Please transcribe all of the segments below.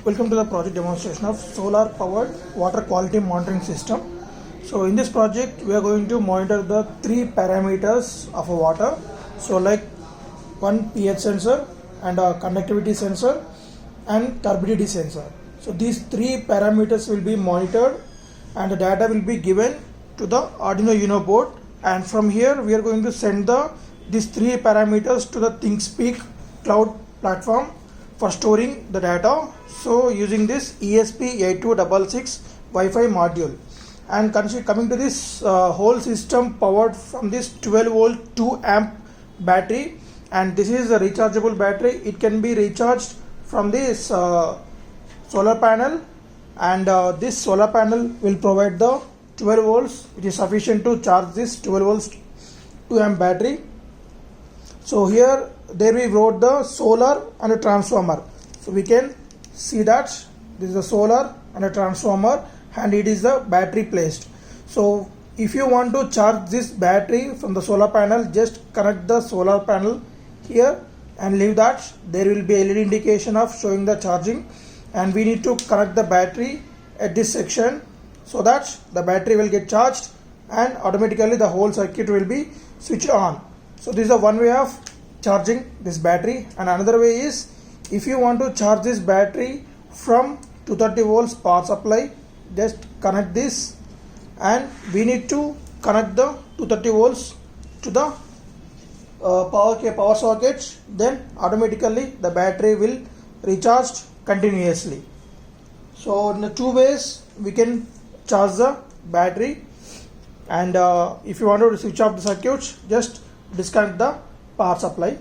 Welcome to the project demonstration of solar powered water quality monitoring system. So in this project we are going to monitor the three parameters of a water. So like one pH sensor and a conductivity sensor and turbidity sensor. So these three parameters will be monitored and the data will be given to the Arduino Uno board, and from here we are going to send these three parameters to the ThinkSpeak cloud platform for storing the data. So using this ESP8266 Wi-Fi module, and coming to this whole system powered from this 12 volt 2 amp battery, and this is a rechargeable battery. It can be recharged from this solar panel, and this solar panel will provide the 12 volts which is sufficient to charge this 12 volts 2 amp battery. So here there we wrote the solar and a transformer. So we can see that this is a solar and a transformer, and it is the battery placed. So if you want to charge this battery from the solar panel, just connect the solar panel here and leave that. There will be a LED indication of showing the charging, and we need to connect the battery at this section so that the battery will get charged and automatically the whole circuit will be switched on. So this is the one way of charging this battery, and another way is if you want to charge this battery from 230 volts power supply, just connect this, and we need to connect the 230 volts to the power socket. Then automatically the battery will recharge continuously. So in the two ways we can charge the battery, and if you want to switch off the circuit, just disconnect the power supply.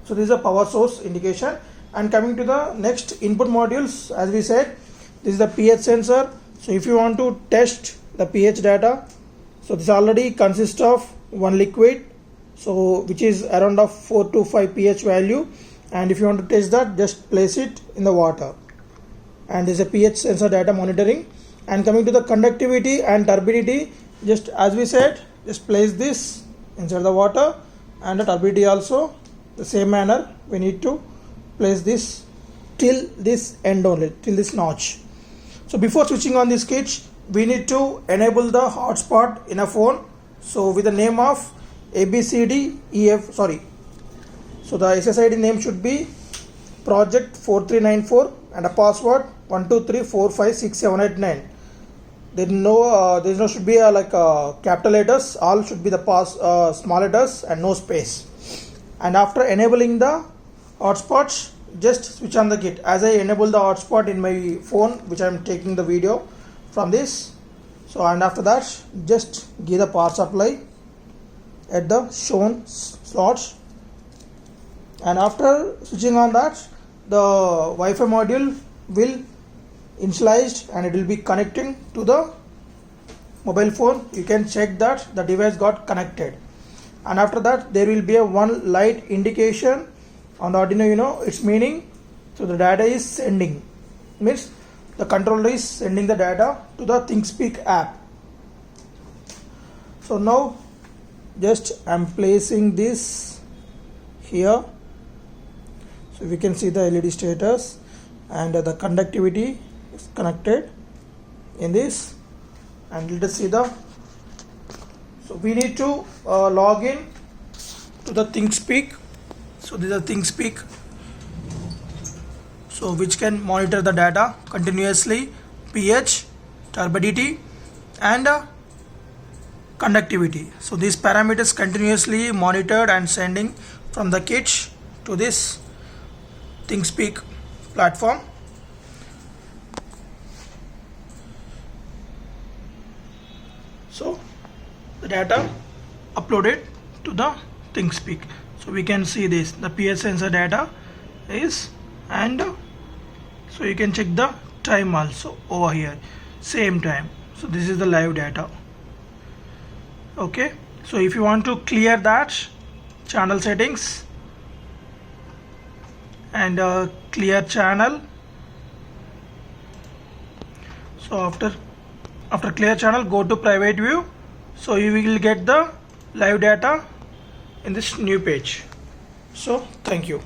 So this is a power source indication. And coming to the next input modules, as we said, this is the pH sensor. So if you want to test the pH data, so this already consists of one liquid, so which is around of 4 to 5 pH value, and if you want to test that, just place it in the water, and this is a pH sensor data monitoring. And coming to the conductivity and turbidity, just as we said, just place this inside the water, and the turbidity also the same manner. We need to place this till this end only, till this notch. So before switching on this kit, we need to enable the hotspot in a phone, so with the name of ABCDEF, so the SSID name should be project 4394 and a password 123456789. There no should be capital letters. All should be the small letters and no space. And after enabling the hotspots, just switch on the kit. As I enable the hotspot in my phone, which I am taking the video from this. So and after that, just give the power supply at the shown slots. And after switching on that, the Wi-Fi module will initialized and it will be connecting to the mobile phone. You can check that the device got connected, and after that there will be a one light indication on the Arduino Uno. It's meaning, so the data is sending, means the controller is sending the data to the ThinkSpeak app. So now just I'm placing this here, so we can see the LED status, and the conductivity is connected in this, and let us see the. So we need to log in to the ThinkSpeak. So this is a ThinkSpeak, so which can monitor the data continuously, pH, turbidity and conductivity. So these parameters continuously monitored and sending from the kit to this ThinkSpeak platform. So the data uploaded to the ThinkSpeak. So we can see this, the pH sensor data is, and so you can check the time also over here, same time. So this is the live data. Okay, so if you want to clear that, channel settings and clear channel. So after clear channel, go to private view, so you will get the live data in this new page. So thank you.